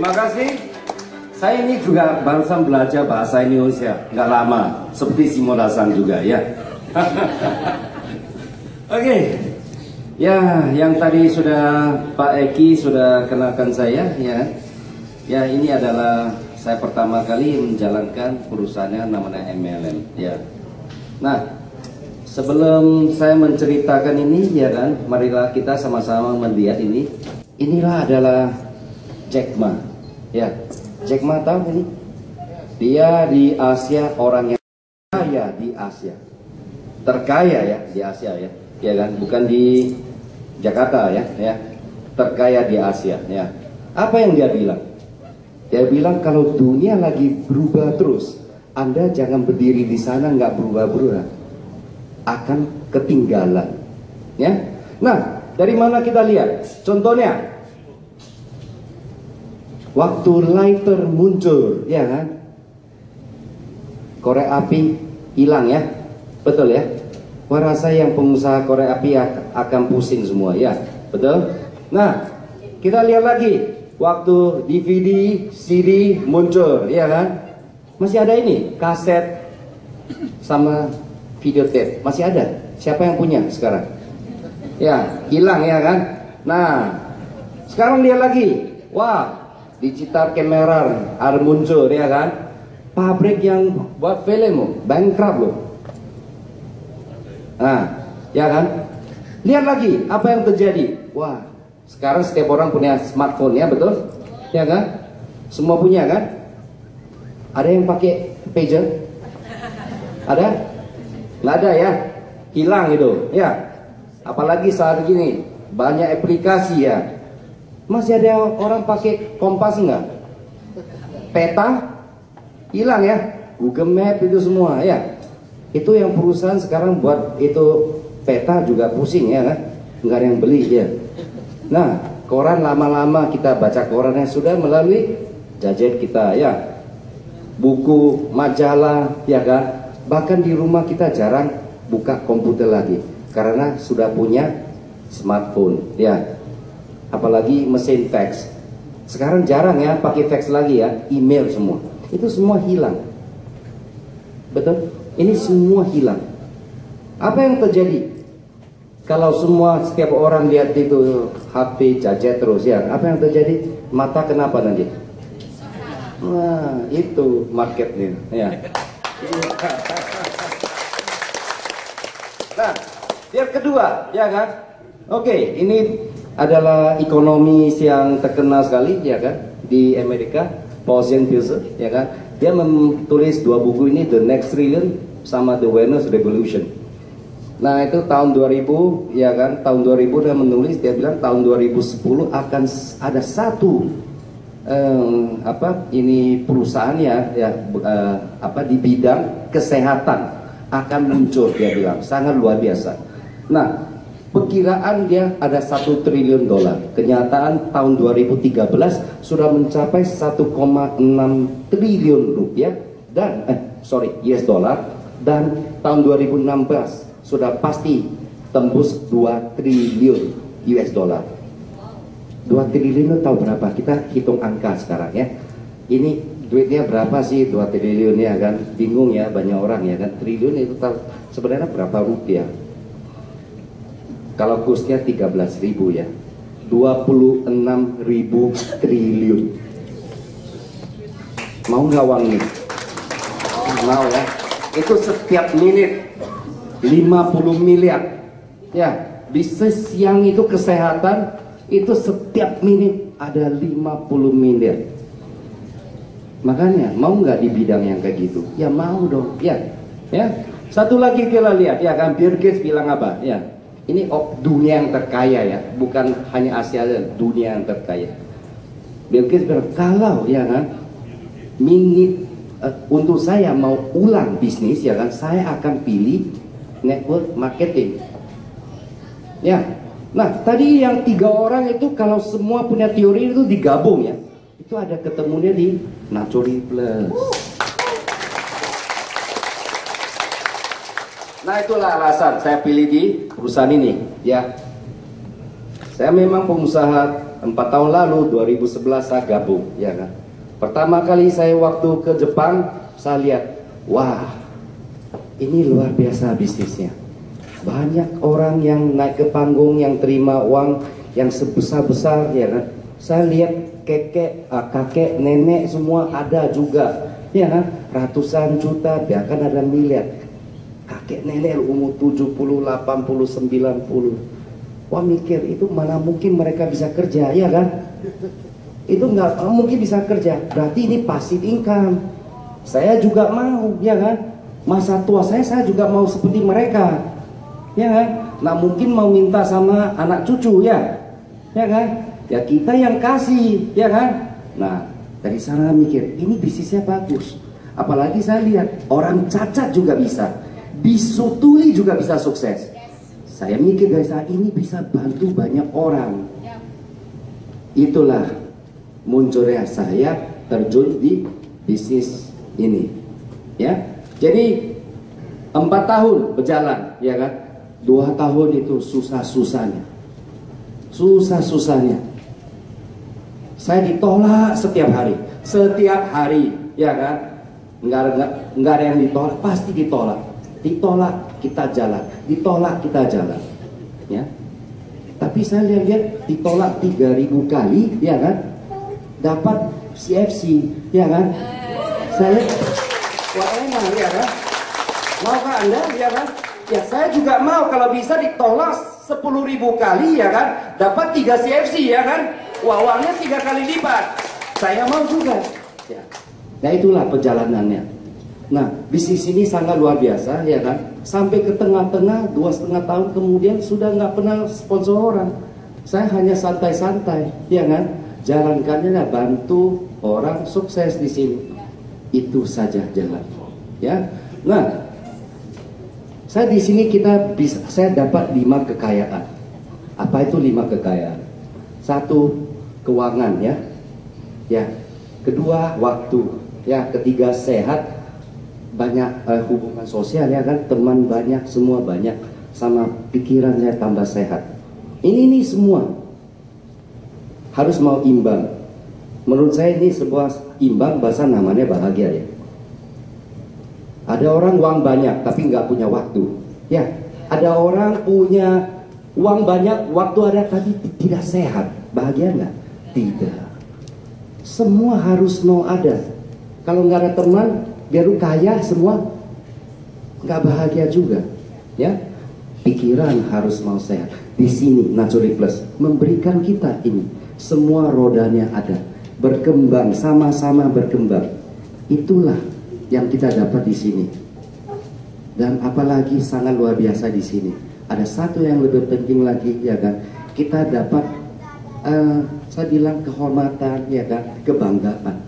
Terima kasih. Saya ini juga barusan belajar bahasa Indonesia, nggak lama, seperti Simon Hasan juga ya. Oke. Ya, yang tadi sudah Pak Eki sudah kenalkan saya ya. Ya, ini adalah saya pertama kali menjalankan perusahaannya namanya MLM ya. Nah, sebelum saya menceritakan ini ya kan, marilah kita sama-sama melihat ini. Inilah adalah Jack Ma ya. Jack Ma tahu ini? Dia di Asia orang yang kaya di Asia. Terkaya ya di Asia ya. Ya kan, bukan di Jakarta ya, terkaya di Asia ya. Apa yang dia bilang? Dia bilang kalau dunia lagi berubah terus, Anda jangan berdiri di sana nggak berubah-berubah, akan ketinggalan ya. Nah, dari mana kita lihat? Contohnya waktu lighter muncul, ya kan? Korek api hilang ya, betul ya? Wah, rasa yang pengusaha korek api akan pusing semua ya, betul? Nah, kita lihat lagi waktu DVD, CD muncul, ya kan? Masih ada ini kaset sama videotape, masih ada. Siapa yang punya sekarang? Ya, hilang ya kan? Nah, sekarang lihat lagi, wah. Digital kamera ada muncul ya kan, pabrik yang buat film bankrupt loh. Nah ya kan, lihat lagi apa yang terjadi. Wah, sekarang setiap orang punya smartphone ya, betul ya kan, semua punya kan. Ada yang pakai pager? Ada? Nggak ada ya, hilang itu ya. Apalagi saat ini banyak aplikasi ya. Masih ada orang pakai kompas enggak? Peta? Hilang ya? Google Map itu semua ya. Itu yang perusahaan sekarang buat itu peta juga pusing ya kan? Enggak ada yang beli ya. Nah, koran lama-lama kita baca korannya sudah melalui gadget kita ya. Buku, majalah ya kan? Bahkan di rumah kita jarang buka komputer lagi karena sudah punya smartphone ya. Apalagi mesin fax. Sekarang jarang ya pakai fax lagi ya, email semua. Itu semua hilang. Betul? Ini semua hilang. Apa yang terjadi? Kalau semua setiap orang lihat itu HP gadget terus ya, apa yang terjadi? Mata kenapa nanti? Wah, itu marketnya ya. Nah, yang kedua ya kan? Oke, ini adalah ekonomis yang terkenal sekali ya kan di Amerika, Paul Pilzer ya kan. Dia menulis dua buku ini, The Next Trillion sama The Winner's Revolution. Nah, itu tahun 2000 ya kan, tahun 2000 dia menulis, dia bilang tahun 2010 akan ada satu ini perusahaan ya di bidang kesehatan akan muncul, dia bilang sangat luar biasa. Nah, perkiraan dia ada 1 triliun dolar. Kenyataan tahun 2013 sudah mencapai 1,6 triliun rupiah dan US dollar, dan tahun 2016 sudah pasti tembus 2 triliun US dollar. 2 triliun tahu berapa? Kita hitung angka sekarang ya. Ini duitnya berapa sih 2 triliun ya kan? Bingung ya banyak orang ya kan. Triliun itu sebenarnya berapa rupiah? Kalau kursnya 13.000 ya, 26.000 triliun. Mau nggak uang ini? Mau ya? Itu setiap menit 50 miliar. Ya, bisnis yang itu kesehatan itu setiap menit ada 50 miliar. Makanya mau nggak di bidang yang kayak gitu? Ya mau dong. Ya. Satu lagi kita lihat ya kan, Bill Gates bilang apa? Ya. Ini dunia yang terkaya ya, bukan hanya Asia saja, dunia yang terkaya. Bill Gates bilang, kalau ya kan, untuk saya mau ulang bisnis ya kan, saya akan pilih network marketing. Ya, nah tadi yang 3 orang itu kalau semua punya teori itu digabung ya, itu ada ketemunya di Naturally Plus. Nah, itulah alasan saya pilih di perusahaan ini ya. Saya memang pengusaha 4 tahun lalu 2011 saya gabung, ya kan. Pertama kali saya waktu ke Jepang, saya lihat, wah, ini luar biasa bisnisnya. Banyak orang yang naik ke panggung, yang terima uang yang sebesar-besar, ya kan. Saya lihat kakek, nenek semua ada juga, ya kan. Ratusan juta, bahkan ada miliar. Kakek nenek umur 70, 80, 90. Wah, mikir itu mana mungkin mereka bisa kerja, ya kan? Itu nggak mungkin bisa kerja. Berarti ini passive income. Saya juga mau, ya kan? Masa tua saya juga mau seperti mereka, ya kan? Nah mungkin mau minta sama anak cucu, ya kan? Ya kita yang kasih, ya kan? Nah dari sana mikir ini bisnisnya bagus. Apalagi saya lihat orang cacat juga bisa, bisu tuli juga bisa sukses. Saya mikir dari saat ini bisa bantu banyak orang. Itulah munculnya saya terjun di bisnis ini, ya. Jadi 4 tahun berjalan, ya kan. 2 tahun itu susah-susahnya, saya ditolak setiap hari, ya kan. Nggak ada yang ditolak, pasti ditolak kita jalan, ya. Tapi saya lihat ditolak 3.000 kali, ya kan, dapat CFC, ya kan. Saya wah enak, ya kan. Maukah Anda, ya kan? Ya saya juga mau kalau bisa ditolak 10.000 kali, ya kan, dapat 3 CFC, ya kan. Wah, uangnya 3 kali lipat. Saya mau juga, ya. Nah itulah perjalanannya. Nah bisnis ini sangat luar biasa, ya kan. Sampai ke tengah-tengah 2,5 tahun kemudian sudah nggak pernah sponsor orang. Saya hanya santai-santai, ya kan. Jalankannya bantu orang sukses di sini. Itu saja jalan, ya. Nah saya di sini saya dapat 5 kekayaan. Apa itu 5 kekayaan? 1, keuangan, ya. Kedua, waktu, ya. Ketiga, sehat, banyak hubungan sosial, ya kan, teman banyak, semua banyak, sama pikiran saya tambah sehat. Ini semua harus mau imbang. Menurut saya ini sebuah imbang, bahasa namanya bahagia, ya. Ada orang uang banyak tapi nggak punya waktu, ya. Ada orang punya uang banyak, waktu ada tapi tidak sehat. Bahagia nggak? Tidak. Semua harus mau ada. Kalau nggak ada teman, biar kaya semua, nggak bahagia juga, ya. Pikiran harus mau sehat. Di sini Naturally Plus memberikan kita ini, semua rodanya ada, berkembang, sama-sama berkembang. Itulah yang kita dapat di sini. Dan apalagi sangat luar biasa di sini. Ada satu yang lebih penting lagi, ya kan. Kita dapat, saya bilang kehormatan, ya kan, kebanggaan.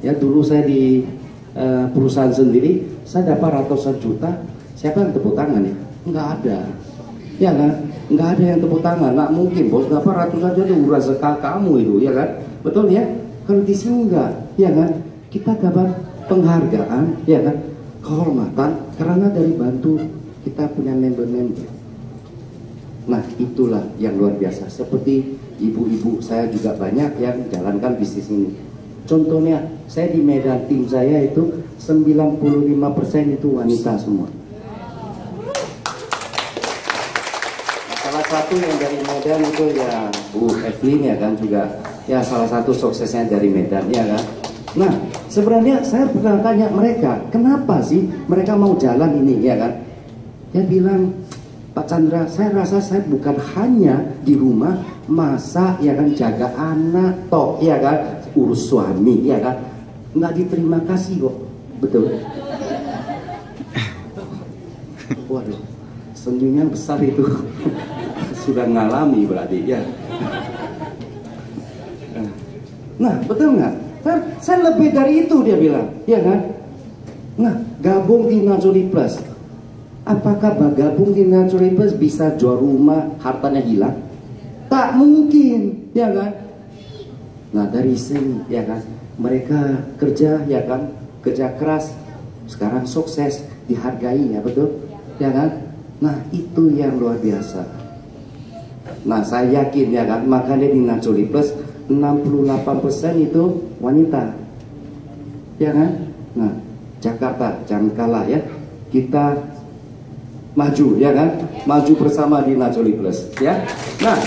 Ya dulu saya di perusahaan sendiri, saya dapat ratusan juta. Siapa yang tepuk tangan, ya? Nggak ada, ya kan. Nggak ada yang tepuk tangan. Nggak mungkin bos dapat ratusan juta itu rezeki kamu itu, ya kan. Betul, ya. Kalau di sini enggak, ya kan. Kita dapat penghargaan, ya kan, kehormatan karena dari bantu kita punya member-member. Nah itulah yang luar biasa. Seperti ibu-ibu saya juga banyak yang jalankan bisnis ini. Contohnya saya di Medan, tim saya itu 95% itu wanita semua. Nah, salah satu yang dari Medan itu ya Bu Evelyn, ya kan, juga ya salah satu suksesnya dari Medan, ya kan. Nah sebenarnya saya pernah tanya mereka, kenapa sih mereka mau jalan ini, ya kan. Dia bilang, Pak Chandra, saya rasa saya bukan hanya di rumah masak, ya kan, jaga anak toh, ya kan, urus suami, ya kan, nggak diterima kasih kok. Betul. Waduh, senyumnya besar itu. Sudah ngalami berarti, ya. Nah betul nggak? Saya lebih dari itu, dia bilang, ya kan. Nah gabung di Naturally Plus, apakah gabung di Naturally Plus bisa jual rumah, hartanya hilang? Tak mungkin, ya kan. Nah dari sini, ya kan, mereka kerja, ya kan, kerja keras, sekarang sukses, dihargai, ya betul, ya kan. Nah itu yang luar biasa. Nah, saya yakin ya kan, makanya di Nacholi Plus 68% itu wanita. Ya kan? Nah, Jakarta jangan kalah ya. Kita maju ya kan? Maju bersama di Nacholi Plus ya. Nah,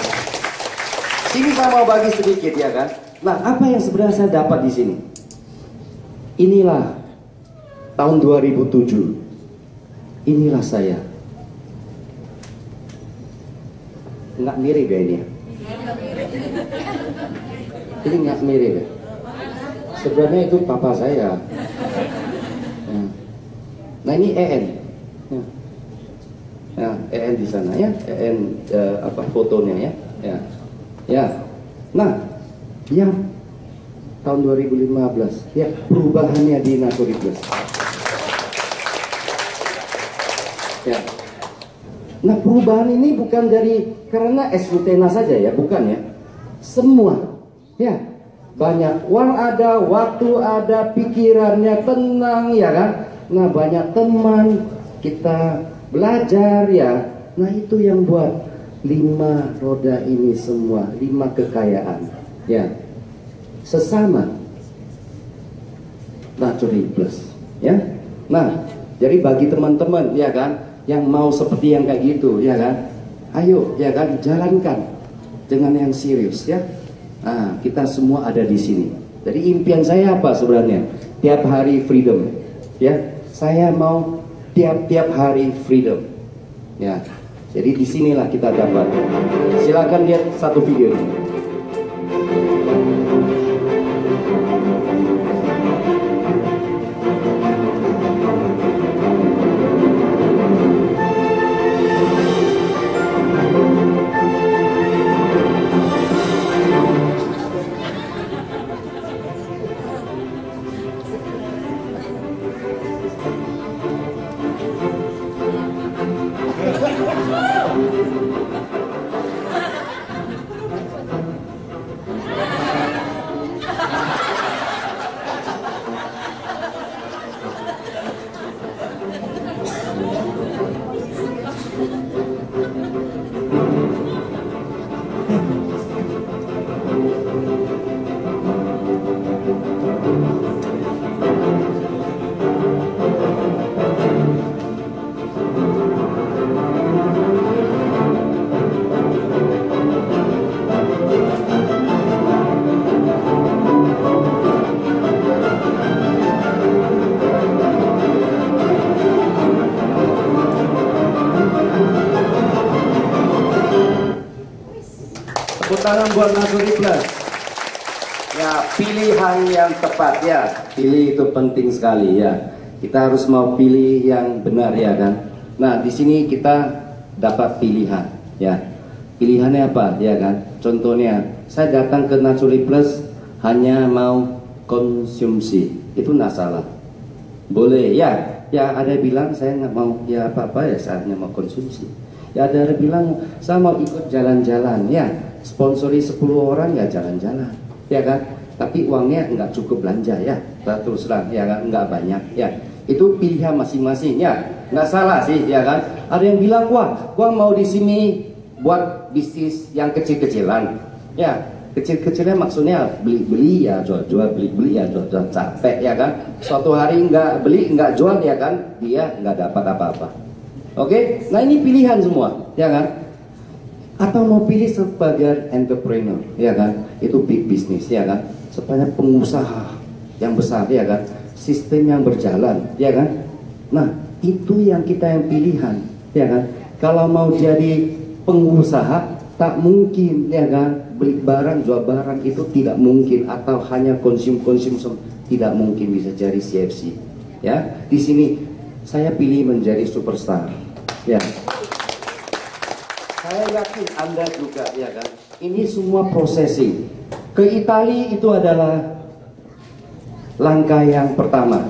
sini saya mau bagi sedikit ya kan. Nah, apa yang sebenarnya saya dapat di sini? Inilah tahun 2007. Inilah saya. Nggak mirip ya ini ya? Ini nggak mirip ya? Sebenarnya itu papa saya. Ya. Nah, ini EN. Ya. Ya, EN di sana ya. EN apa fotonya ya? Ya. Ya. Nah, yang tahun 2015 ya, perubahannya di Nacholi Plus. Ya. Nah, perubahan ini bukan dari karena SUTENA saja ya, bukan ya. Semua ya, banyak uang ada, waktu ada, pikirannya tenang ya kan. Nah, banyak teman, kita belajar ya. Nah, itu yang buat 5 roda ini semua, 5 kekayaan ya. Sesama Nacholi Plus ya. Nah, jadi bagi teman-teman ya kan yang mau seperti yang kayak gitu ya kan, ayo ya kan, jalankan dengan yang serius ya. Nah, kita semua ada di sini. Jadi impian saya apa sebenarnya? Tiap hari freedom ya. Saya mau tiap hari freedom ya. Jadi disinilah kita dapat. Silakan lihat satu video ini. Tangan buat Nacholi Plus ya, pilihan yang tepat ya. Pilih itu penting sekali ya. Kita harus mau pilih yang benar ya kan. Nah, di sini kita dapat pilihan ya. Pilihannya apa ya kan? Contohnya saya datang ke Nacholi Plus hanya mau konsumsi, itu nggak salah, boleh ya. Ya, ada yang bilang saya nggak mau ya apa-apa ya, saya hanya mau konsumsi. Ya, ada yang bilang saya mau ikut jalan-jalan ya, sponsori 10 orang ya jalan-jalan ya kan, tapi uangnya nggak cukup belanja ya, terus terang ya kan, nggak banyak ya. Itu pilihan masing-masing ya, nggak salah sih ya kan. Ada yang bilang wah mau di sini buat bisnis yang kecil-kecilan ya. Kecil-kecilnya maksudnya beli-beli ya jual-jual, beli-beli ya jual-jual, capek ya kan. Suatu hari nggak beli nggak jual ya kan, dia nggak dapat apa-apa. Oke, nah ini pilihan semua ya kan. Atau mau pilih sebagai entrepreneur ya kan, itu big business ya kan, sebanyak pengusaha yang besar ya kan, sistem yang berjalan ya kan. Nah, itu yang kita yang pilihan ya kan. Kalau mau jadi pengusaha tak mungkin ya kan, beli barang jual barang itu tidak mungkin, atau hanya konsum tidak mungkin bisa jadi CFC ya. Di sini saya pilih menjadi superstar ya. Saya yakin Anda juga ya kan. Ini semua processing. Ke Italia itu adalah langkah yang pertama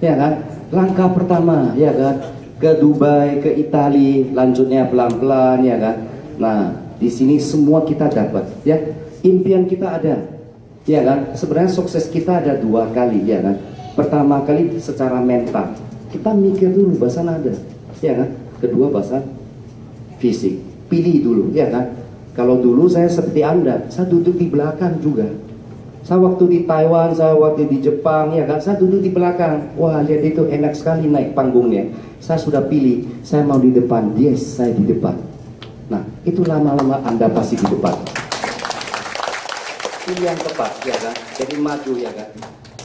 ya kan, langkah pertama ya kan. Ke Dubai, ke Italia, lanjutnya pelan-pelan ya kan. Nah, di sini semua kita dapat ya. Impian kita ada ya kan. Sebenarnya sukses kita ada 2 kali ya kan. Pertama kali secara mental, kita mikir dulu bahasa nada ya kan. Kedua bahasa fisik, pilih dulu ya kan. Kalau dulu saya seperti Anda, saya duduk di belakang juga. Saya waktu di Taiwan, saya waktu di Jepang, ya kan, saya duduk di belakang. Wah, lihat itu enak sekali naik panggungnya. Saya sudah pilih, saya mau di depan. Yes, saya di depan. Nah, itu lama-lama Anda pasti di depan. Pilih yang tepat, ya kan. Jadi maju, ya kan.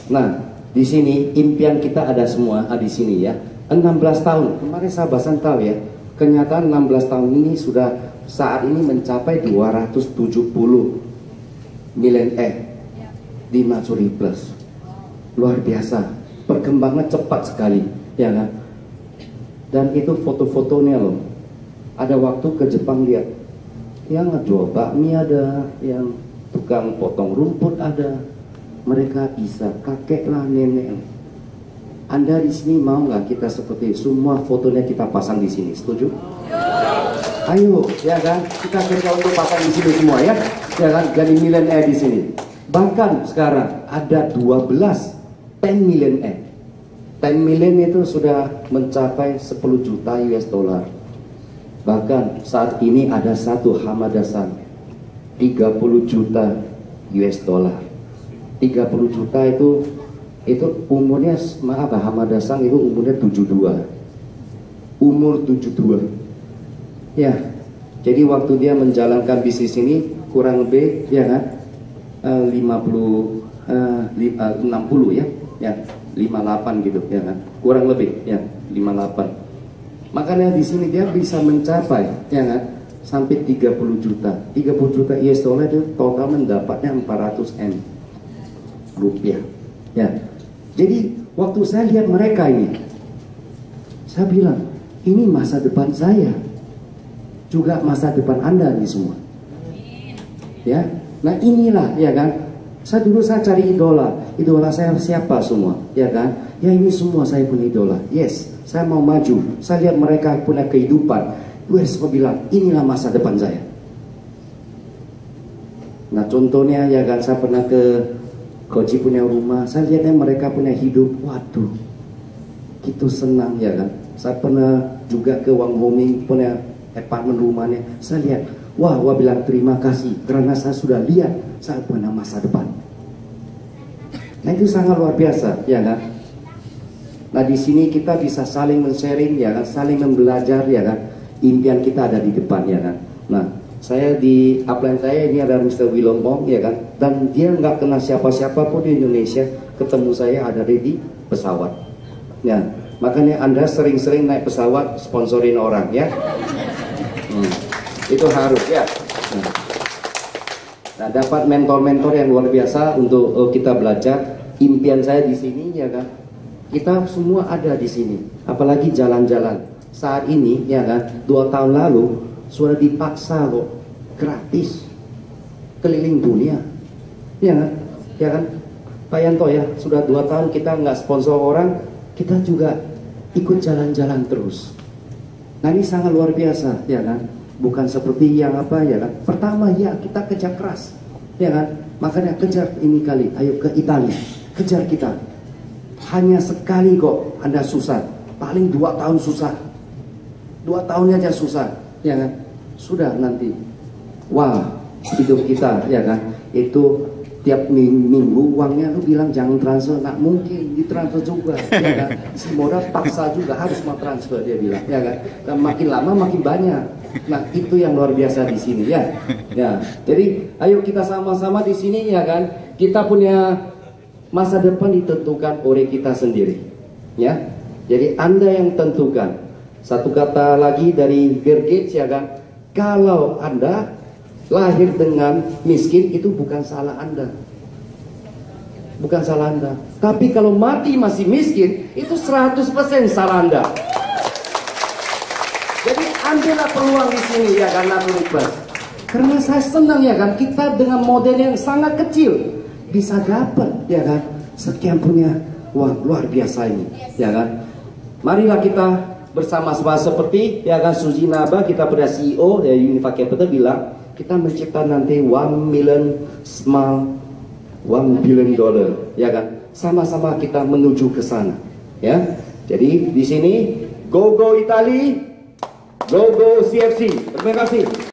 Nah, di sini impian kita ada semua di sini ya. 16 tahun. Kemarin saya bahasan tahu ya. Kenyataan 16 tahun ini sudah saat ini mencapai 270 million di Matsuri Plus. Luar biasa, perkembangan cepat sekali, ya kan? Dan itu foto-fotonya loh. Ada waktu ke Jepang lihat, yang jual bakmi ada, yang tukang potong rumput ada. Mereka bisa, kakek lah, nenek. Anda di sini mau nggak kita seperti semua fotonya kita pasang di sini? Setuju? Ayo, ya kan? Kita kerja untuk pasang di sini semua ya, ya kan? Jadi millionaire di sini. Bahkan sekarang ada 12 10 millionaire. 10 million itu sudah mencapai 10 juta US dollar. Bahkan saat ini ada satu Hamadasan 30 juta US dollar. 30 juta itu umurnya, maaf Hamadasan itu umurnya 72. Umur 72. Ya. Jadi waktu dia menjalankan bisnis ini kurang lebih ya kan 60 ya. Ya, 58 gitu ya kan. Kurang lebih ya, 58. Makanya di sini dia bisa mencapai ya kan sampai 30 juta. 30 juta US dollar itu total mendapatnya 400 M rupiah. Ya. Jadi waktu saya lihat mereka ini, saya bilang, ini masa depan saya. Juga masa depan Anda nih semua. Ya. Nah, inilah ya kan. Saya dulu cari idola saya siapa semua, ya kan? Ya ini semua saya punya idola. Yes, saya mau maju. Saya lihat mereka punya kehidupan. Saya bilang, inilah masa depan saya. Nah contohnya ya kan, saya pernah ke Koji punya rumah, saya lihatnya mereka punya hidup. Waduh, gitu senang ya kan. Saya pernah juga ke Wang Homing punya apartemen rumahnya. Saya lihat, wah bilang terima kasih karena saya sudah lihat saya punya masa depan. Nah itu sangat luar biasa, ya kan? Nah di sini kita bisa saling men-sharing, ya kan? Saling membelajar, ya kan? Impian kita ada di depan, ya kan? Nah saya di upline saya ini ada Mr. Wilompong, ya kan? Dan dia nggak kenal siapa-siapa pun di Indonesia, ketemu saya ada di pesawat. Ya, makanya Anda sering-sering naik pesawat sponsorin orang, ya? Itu harus ya. Nah, dapat mentor-mentor yang luar biasa untuk kita belajar. Impian saya di sini ya kan. Kita semua ada di sini. Apalagi jalan-jalan. Saat ini ya kan, 2 tahun lalu sudah dipaksa kok gratis keliling dunia. Ya kan? Ya kan? Pak Yanto ya, sudah 2 tahun kita nggak sponsor orang, kita juga ikut jalan-jalan terus. Nah, ini sangat luar biasa, ya kan? Bukan seperti yang apa ya kan. Pertama ya kita kerja keras, ya kan. Makanya kejar ini kali, ayo ke Italia, kejar kita. Hanya sekali kok Anda susah, paling 2 tahun susah, 2 tahunnya aja susah, ya kan. Sudah nanti, wah hidup kita, ya kan. Itu tiap minggu uangnya lu bilang jangan transfer, nggak mungkin ditransfer juga, ya kan. Si modal paksa juga harus mau transfer dia bilang, ya kan. Dan makin lama makin banyak. Nah itu yang luar biasa di sini ya. Ya, jadi ayo kita sama-sama di sini ya kan. Kita punya masa depan ditentukan oleh kita sendiri. Ya, jadi Anda yang tentukan. Satu kata lagi dari Bill Gates ya kan. Kalau Anda lahir dengan miskin itu bukan salah Anda. Bukan salah Anda. Tapi kalau mati masih miskin itu 100% salah Anda. Jadi ambillah peluang di sini ya kan Matsuri Plus. Karena saya senang ya kan, kita dengan model yang sangat kecil bisa dapat ya kan sekian punya. Wah luar biasa ini ya kan. Marilah kita bersama-sama seperti ya kan Suzy Naba, kita pada CEO dari Unifa Capital bilang kita mencipta nanti 1 million small 1 billion dollar ya kan. Sama-sama kita menuju ke sana ya. Jadi di sini go Italy, go CFC. Terima kasih.